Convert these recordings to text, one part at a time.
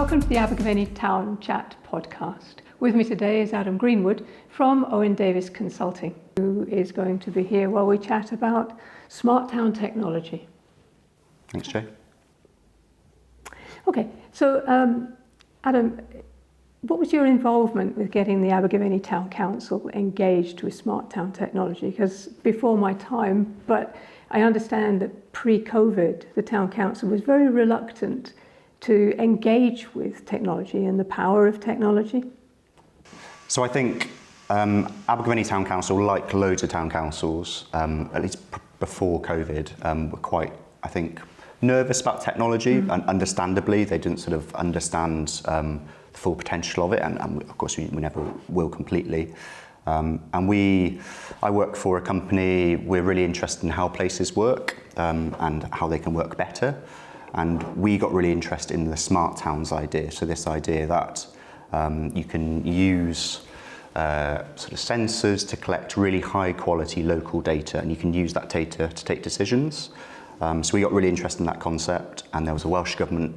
Welcome to the Abergavenny Town Chat podcast. With me today is Adam Greenwood from Owen Davies Consulting, who is going to be here while we chat about smart town technology. Thanks, Jay. Okay, so Adam, what was your involvement with getting the Abergavenny Town Council engaged with smart town technology? Because before my time, but I understand that pre-COVID, the Town Council was very reluctant to engage with technology and the power of technology. So I think Abergavenny Town Council, like loads of town councils, at least before COVID, were quite, I think, nervous about technology, and understandably. They didn't sort of understand the full potential of it, and of course we never will completely. I work for a company. We're really interested in how places work and how they can work better. And we got really interested in the smart towns idea. So this idea that you can use sort of sensors to collect really high quality local data, and you can use that data to take decisions. So we got really interested in that concept, and there was a Welsh Government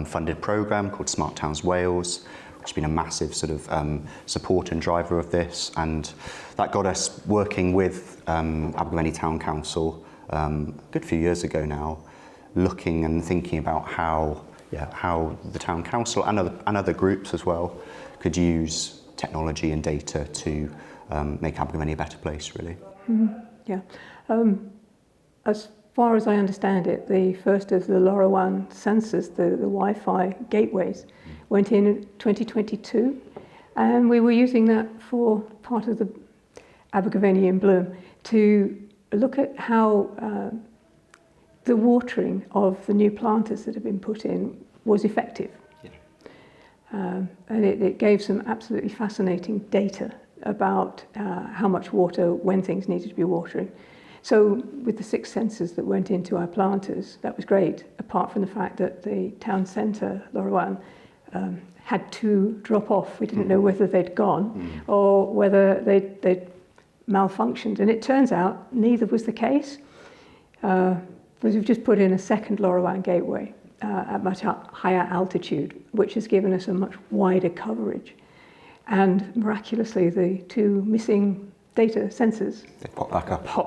funded programme called Smart Towns Wales, which has been a massive sort of support and driver of this, and that got us working with Abergavenny Town Council a good few years ago now, looking and thinking about how the Town Council and other groups as well could use technology and data to make Abergavenny a better place, really. Yeah. As far as I understand it, the first of the LoRaWAN sensors, the Wi-Fi gateways, went in 2022, and we were using that for part of the Abergavenny in Bloom to look at how the watering of the new planters that have been put in was effective. Yeah. And it gave some absolutely fascinating data about how much water, when things needed to be watering. So with the 6 sensors that went into our planters, that was great, apart from the fact that the town centre, LoRaWAN, had 2 drop off. We didn't know whether they'd gone or whether they'd malfunctioned. And it turns out neither was the case. Because we've just put in a second LoRaWAN gateway at much higher altitude, which has given us a much wider coverage. And miraculously, the 2 missing data sensors They pop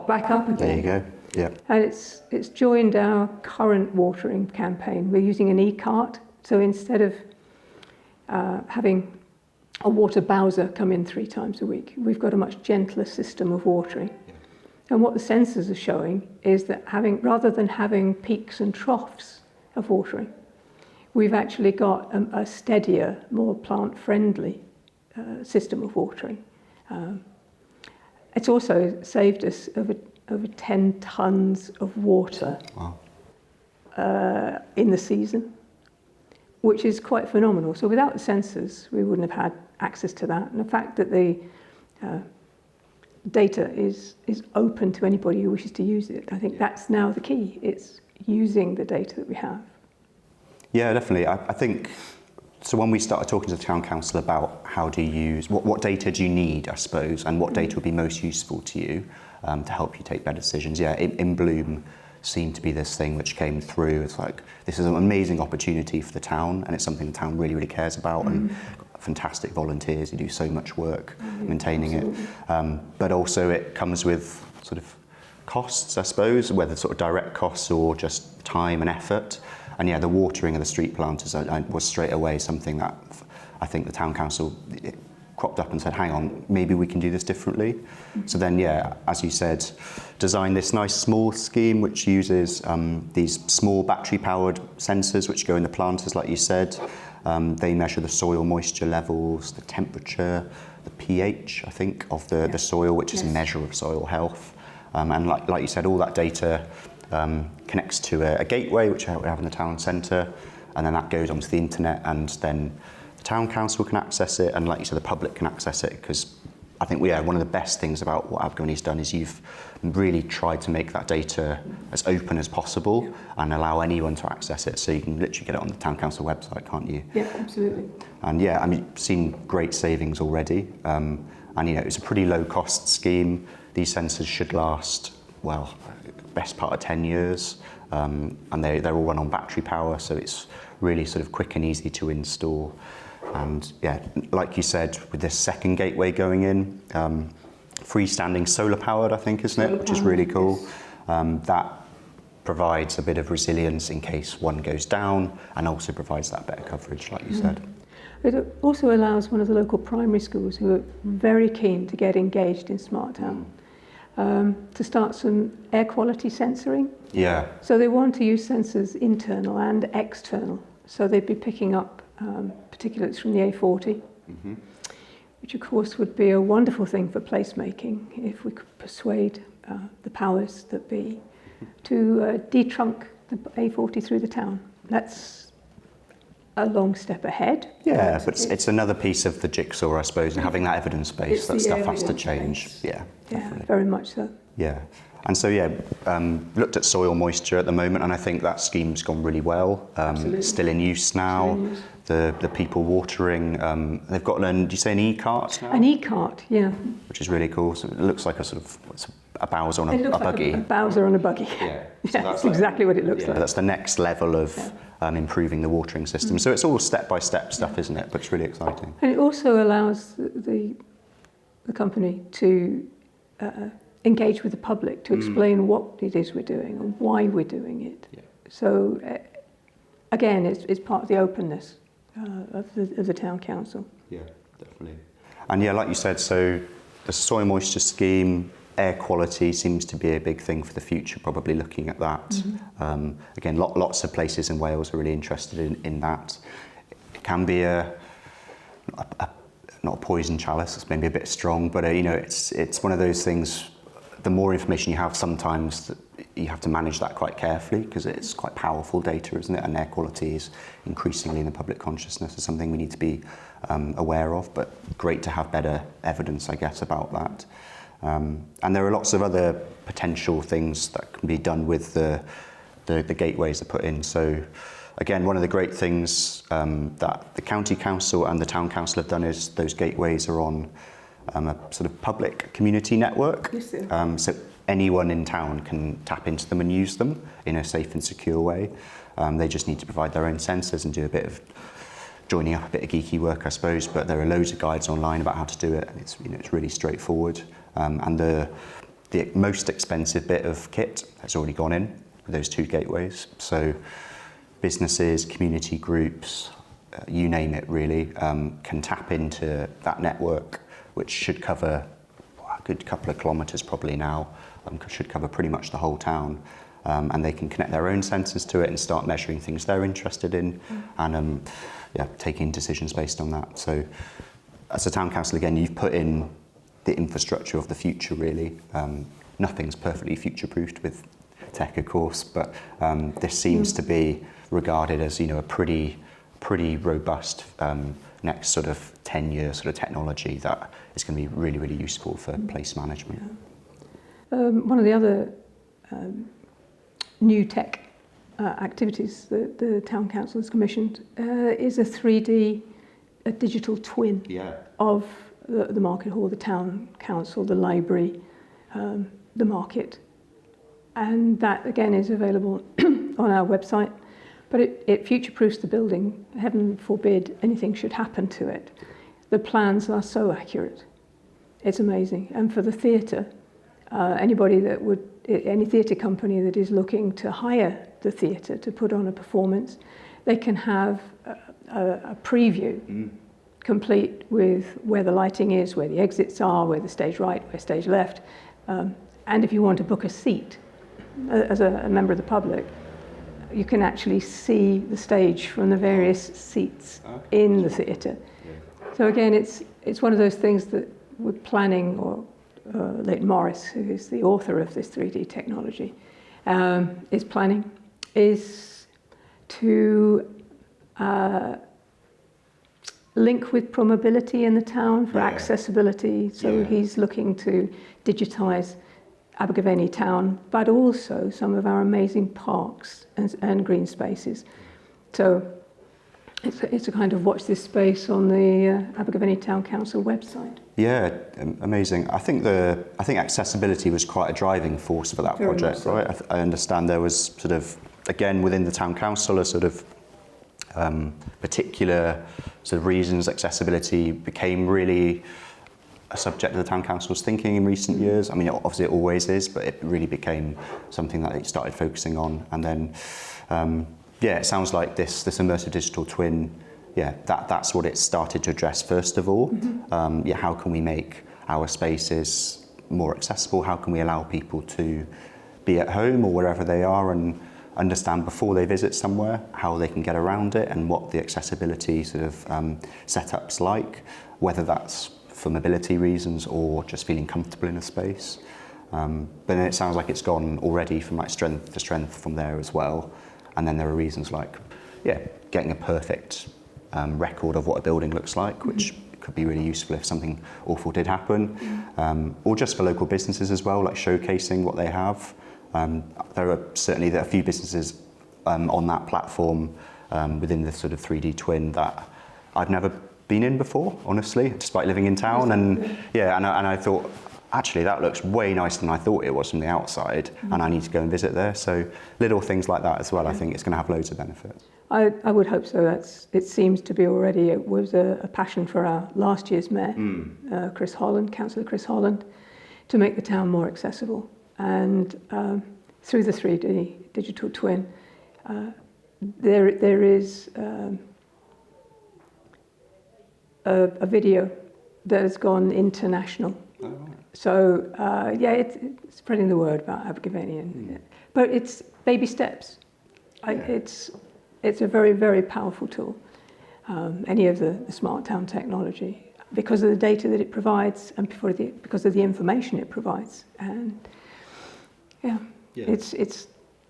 back up. Again. There you go. Yeah. And it's joined our current watering campaign. We're using an e-cart, so instead of having a water bowser come in 3 times a week, we've got a much gentler system of watering. Yeah. And what the sensors are showing is that rather than having peaks and troughs of watering, we've actually got a steadier, more plant-friendly system of watering. It's also saved us over 10 tonnes of water. Wow. In the season, which is quite phenomenal. So without the sensors, we wouldn't have had access to that. And the fact that the data is open to anybody who wishes to use it. I think that's now the key. It's using the data that we have. Yeah, definitely. I think, so when we started talking to the Town Council about how do you use, what data do you need, I suppose, and what data would be most useful to you to help you take better decisions, in Bloom seemed to be this thing which came through. It's like, this is an amazing opportunity for the town, and it's something the town really, really cares about, and fantastic volunteers who do so much work maintaining it. But also it comes with sort of costs, I suppose, whether sort of direct costs or just time and effort. And the watering of the street planters was straight away something that I think the Town Council cropped up and said, hang on, maybe we can do this differently. So then, as you said, design this nice small scheme which uses these small battery-powered sensors which go in the planters, like you said. They measure the soil moisture levels, the temperature, the pH, I think, of the soil, which is a measure of soil health. And like you said, all that data connects to a gateway, which we have in the town centre, and then that goes onto the internet, and then the Town Council can access it, and like you said, the public can access it, because I think one of the best things about what Abergavenny's done is you've really tried to make that data as open as possible and allow anyone to access it, so you can literally get it on the Town Council website, can't you? Yeah, absolutely. And I've seen great savings already, and it's a pretty low cost scheme. These sensors should last well, best part of 10 years, and they're all run on battery power, so it's really sort of quick and easy to install. And yeah, like you said, with this second gateway going in, freestanding solar powered, I think, isn't it? Which is really cool. Yes. That provides a bit of resilience in case one goes down, and also provides that better coverage, like you said. It also allows one of the local primary schools who are very keen to get engaged in Smart Town to start some air quality sensoring. Yeah. So they want to use sensors internal and external. So they'd be picking up particulates from the A40, which of course would be a wonderful thing for placemaking if we could persuade the powers that be to detrunk the A40 through the town. That's a long step ahead. Yeah, but it's another piece of the jigsaw, I suppose, and having that evidence base that stuff has to change. Yeah, definitely. Very much so. Yeah, and so looked at soil moisture at the moment, and I think that scheme's gone really well. Still in use now. The people watering, they've got do you say an e-cart now? An e-cart, yeah. Which is really cool. So it looks like a sort of a Bowser on a buggy. A Bowser on a buggy. Yeah, so that's exactly what it looks like. That's the next level of improving the watering system. So it's all step-by-step stuff, isn't it? But it's really exciting. And it also allows the company to engage with the public, to explain what it is we're doing and why we're doing it. Yeah. So again, it's part of the openness of the town council. Yeah, definitely. And yeah, like you said, so the soil moisture scheme, air quality seems to be a big thing for the future, probably looking at that. Again, lots of places in Wales are really interested in that. It can be not a poison chalice, it's maybe a bit strong, but it's one of those things, the more information you have, sometimes you have to manage that quite carefully, because it's quite powerful data, isn't it? And air quality is increasingly in the public consciousness, is something we need to be aware of, but great to have better evidence, I guess, about that. And there are lots of other potential things that can be done with the gateways that are put in. So again, one of the great things that the county council and the town council have done is those gateways are on a sort of public community network. Yes, so anyone in town can tap into them and use them in a safe and secure way. They just need to provide their own sensors and do a bit of joining up, a bit of geeky work, I suppose, but there are loads of guides online about how to do it, and it's really straightforward. And the most expensive bit of kit has already gone in with those two gateways. So businesses, community groups, you name it really, can tap into that network, which should cover a good couple of kilometres probably now, should cover pretty much the whole town. And they can connect their own sensors to it and start measuring things they're interested in, and taking decisions based on that. So as a town council, again, you've put in the infrastructure of the future, really. Nothing's perfectly future-proofed with tech, of course, but this seems to be regarded as a pretty robust next sort of 10-year sort of technology that is going to be really, really useful for place management. One of the other new tech activities that the town council has commissioned is a 3D digital twin of the market hall, the town council, the library, the market. And that, again, is available on our website. But it future-proofs the building. Heaven forbid anything should happen to it. The plans are so accurate. It's amazing. And for the theatre, any theatre company that is looking to hire the theatre to put on a performance, they can have a preview complete with where the lighting is, where the exits are, where the stage right, where stage left. And if you want to book a seat as a member of the public, you can actually see the stage from the various seats in the theatre. So again, it's one of those things that we're planning, or Leighton Morris, who is the author of this 3D technology, is planning, is to link with Promobility in the town for accessibility. So he's looking to digitise Abergavenny Town, but also some of our amazing parks and green spaces. So It's a kind of watch this space on the Abergavenny Town Council website. Yeah, amazing. I think accessibility was quite a driving force for that Very project, much so. right? I understand there was sort of, again, within the town council, a sort of particular sort of reasons accessibility became really a subject of the town council's thinking in recent years. I mean, obviously it always is, but it really became something that it started focusing on. And then, yeah, it sounds like this immersive digital twin, yeah, that's what it started to address first of all. Yeah, how can we make our spaces more accessible? How can we allow people to be at home or wherever they are and understand before they visit somewhere how they can get around it and what the accessibility sort of setup's like, whether that's for mobility reasons or just feeling comfortable in a space. But then it sounds like it's gone already from like strength to strength from there as well. And then there are reasons like, yeah, getting a perfect record of what a building looks like, which could be really useful if something awful did happen, or just for local businesses as well, like showcasing what they have. There are certainly a few businesses on that platform within the sort of 3D twin that I've never been in before, honestly, despite living in town. And yeah, and I thought, actually, that looks way nicer than I thought it was from the outside, and I need to go and visit there. So little things like that as well, I think it's going to have loads of benefits. I would hope so. It seems to be already. It was a passion for our last year's mayor, Chris Holland, Councillor Chris Holland, to make the town more accessible. And through the 3D digital twin, there is a video that has gone international. Oh, right. So yeah, it's spreading the word about Abergavenny, but it's baby steps. It's a very, very powerful tool. Any of the smart town technology, because of the data that it provides and because of the information it provides, and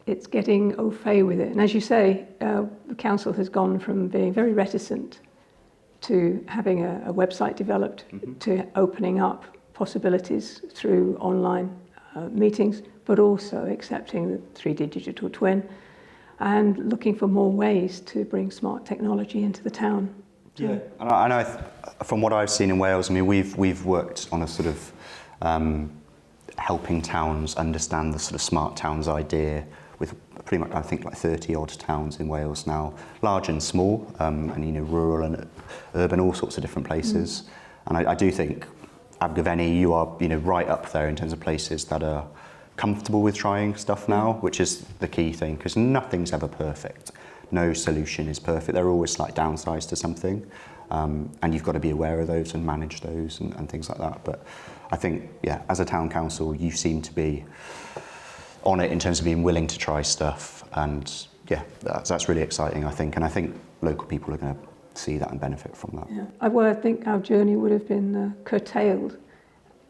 it's getting au fait with it. And as you say, the council has gone from being very reticent to having a website developed to opening up possibilities through online meetings, but also accepting the 3D digital twin and looking for more ways to bring smart technology into the town. Yeah, and I know from what I've seen in Wales, I mean, we've worked on a sort of helping towns understand the sort of smart towns idea with pretty much, I think, like 30 odd towns in Wales now, large and small, and you know, rural and urban, all sorts of different places. And I do think Abergavenny, you are, you know, right up there in terms of places that are comfortable with trying stuff now, which is the key thing, because nothing's ever perfect. No solution is perfect. There are always slight downsides to something, and you've got to be aware of those and manage those and things like that. But I think, yeah, as a town council, you seem to be on it in terms of being willing to try stuff, and yeah, that's really exciting, I think. And I think local people are going to see that and benefit from that. Yeah. Well, I think our journey would have been curtailed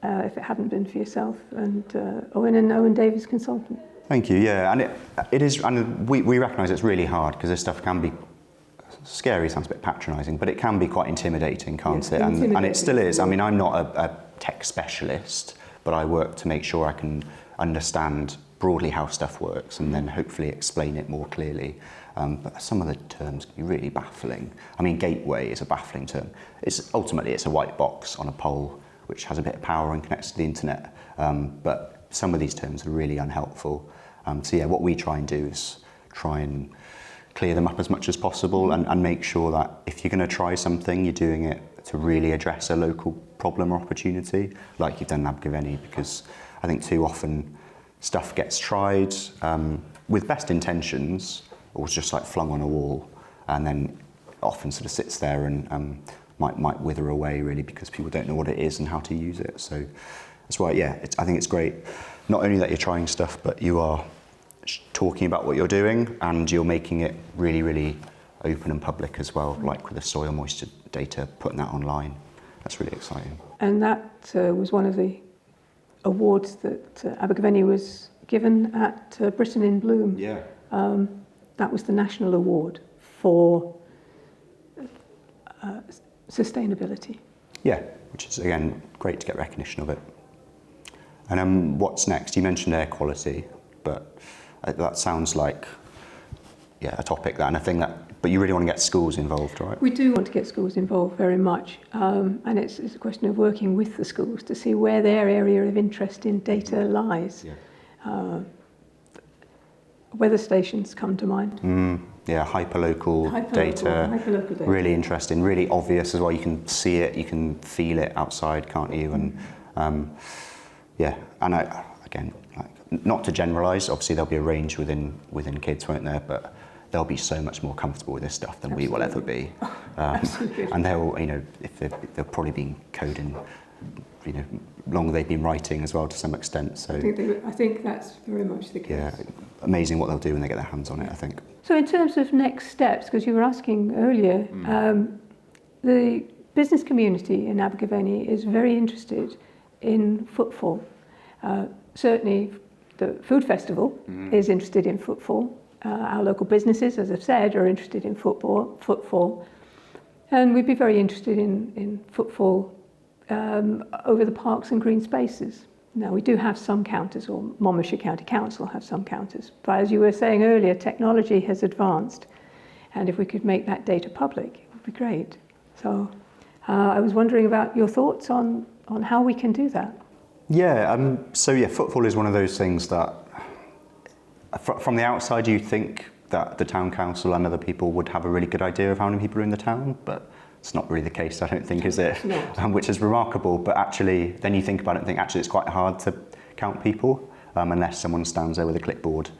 if it hadn't been for yourself and Owen Davies Consulting. Thank you. Yeah, and it is, and we recognise it's really hard because this stuff can be scary. Sounds a bit patronising, but it can be quite intimidating, can't it? And it still is. I mean, I'm not a tech specialist, but I work to make sure I can understand broadly how stuff works and then hopefully explain it more clearly. But some of the terms can be really baffling. I mean, gateway is a baffling term. Ultimately it's a white box on a pole which has a bit of power and connects to the internet. But some of these terms are really unhelpful. So yeah, what we try and do is try and clear them up as much as possible and make sure that if you're going to try something, you're doing it to really address a local problem or opportunity, like you've done in Abergavenny, because I think too often stuff gets tried with best intentions, or just like flung on a wall, and then often sort of sits there and might wither away really because people don't know what it is and how to use it. So that's why, yeah, I think it's great, not only that you're trying stuff, but you are talking about what you're doing and you're making it really, really open and public as well, like with the soil moisture data, putting that online. That's really exciting. And that was one of the awards that Abergavenny was given at Britain in Bloom. Yeah. That was the national award for sustainability. Yeah, which is, again, great to get recognition of it. And what's next? You mentioned air quality, but that sounds like, yeah, a topic that, and a thing that But you really want to get schools involved, right? We do want to get schools involved very much, and it's a question of working with the schools to see where their area of interest in data lies. Yeah. Weather stations come to mind. Yeah, hyperlocal data, really interesting, really obvious as well. You can see it, you can feel it outside, can't you? And yeah, and again, like, not to generalise, obviously there'll be a range within kids, won't there? But they'll be so much more comfortable with this stuff than we will ever be. And they'll, if they'll probably been coding, longer they've been writing as well to some extent. So I think that's very much the case. Yeah, amazing what they'll do when they get their hands on it, I think. So in terms of next steps, because you were asking earlier, the business community in Abergavenny is very interested in footfall. Certainly the food festival is interested in footfall. Our local businesses, as I've said, are interested in footfall. And we'd be very interested in footfall over the parks and green spaces. Now, we do have some counters, or Monmouthshire County Council have some counters. But as you were saying earlier, technology has advanced. And if we could make that data public, it would be great. So I was wondering about your thoughts on how we can do that. Yeah, footfall is one of those things that, from the outside, you think that the town council and other people would have a really good idea of how many people are in the town, but it's not really the case, I don't think, is it? Which is remarkable, but actually, then you think about it and think, actually, it's quite hard to count people unless someone stands there with a clipboard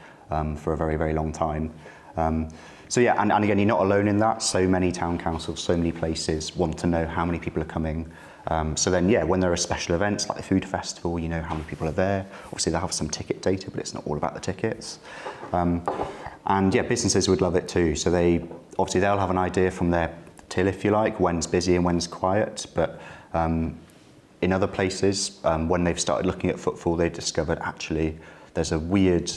for a very, very long time. And again, you're not alone in that. So many town councils, so many places want to know how many people are coming. When there are special events like the food festival, you know how many people are there. Obviously, they'll have some ticket data, but it's not all about the tickets. Businesses would love it too. So they'll have an idea from their till, if you like, when's busy and when's quiet. But in other places, when they've started looking at footfall, they've discovered actually there's a weird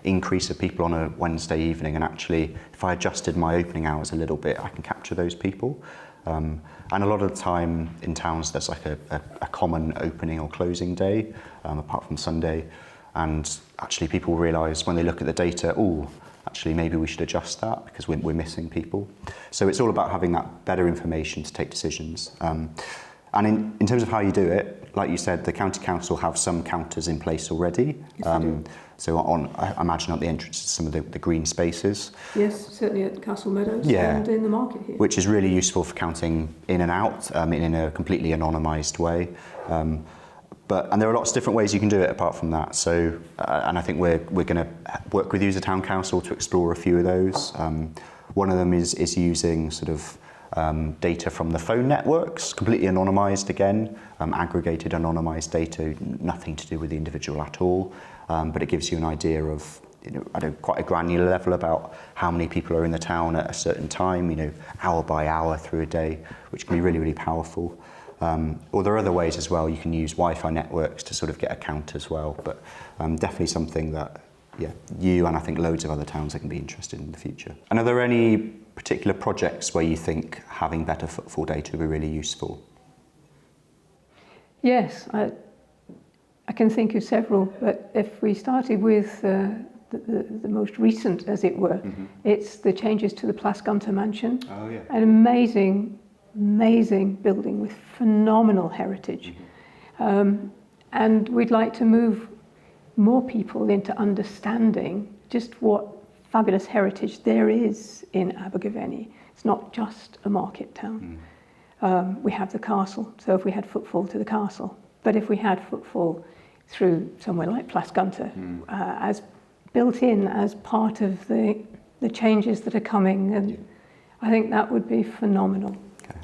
increase of people on a Wednesday evening, and actually if I adjusted my opening hours a little bit, I can capture those people. And a lot of the time in towns there's like a common opening or closing day, apart from Sunday, and actually people realise when they look at the data, actually maybe we should adjust that because we're missing people. So it's all about having that better information to take decisions. And in terms of how you do it, like you said, the county council have some counters in place already. I imagine at the entrance to some of the green spaces. Yes, certainly at Castle Meadows and in the market here. Which is really useful for counting in and out in a completely anonymised way. And there are lots of different ways you can do it apart from that. So, and I think we're going to work with you as a town council to explore a few of those. One of them is using sort of data from the phone networks, completely anonymised again, aggregated anonymised data, nothing to do with the individual at all, but it gives you an idea of, at quite a granular level about how many people are in the town at a certain time, hour by hour through a day, which can be really, really powerful. Or there are other ways as well. You can use Wi-Fi networks to sort of get a count as well, but definitely something that you and I think loads of other towns are going to be interested in the future. And are there any particular projects where you think having better footfall data would be really useful? Yes, I can think of several, but if we started with the most recent, as it were, it's the changes to the Plasgunter mansion. Oh, yeah. An amazing building with phenomenal heritage. And we'd like to move more people into understanding just what fabulous heritage there is in Abergavenny. It's not just a market town. We have the castle, so if we had footfall to the castle, but if we had footfall through somewhere like Plasgunter, as built in as part of the changes that are coming, and I think that would be phenomenal.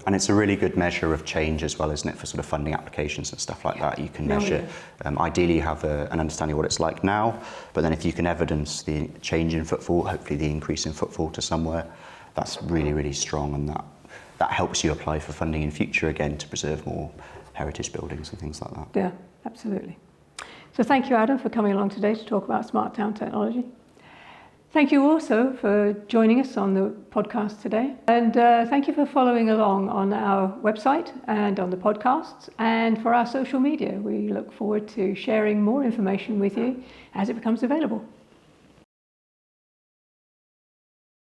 And it's a really good measure of change as well, isn't it, for sort of funding applications and stuff like that. You can measure, ideally you have an understanding of what it's like now, but then if you can evidence the change in footfall, hopefully the increase in footfall to somewhere, that's really, really strong, and that helps you apply for funding in future again to preserve more heritage buildings and things like that. Yeah, absolutely. So thank you, Adam, for coming along today to talk about smart town technology. Thank you also for joining us on the podcast today. And thank you for following along on our website and on the podcasts and for our social media. We look forward to sharing more information with you as it becomes available.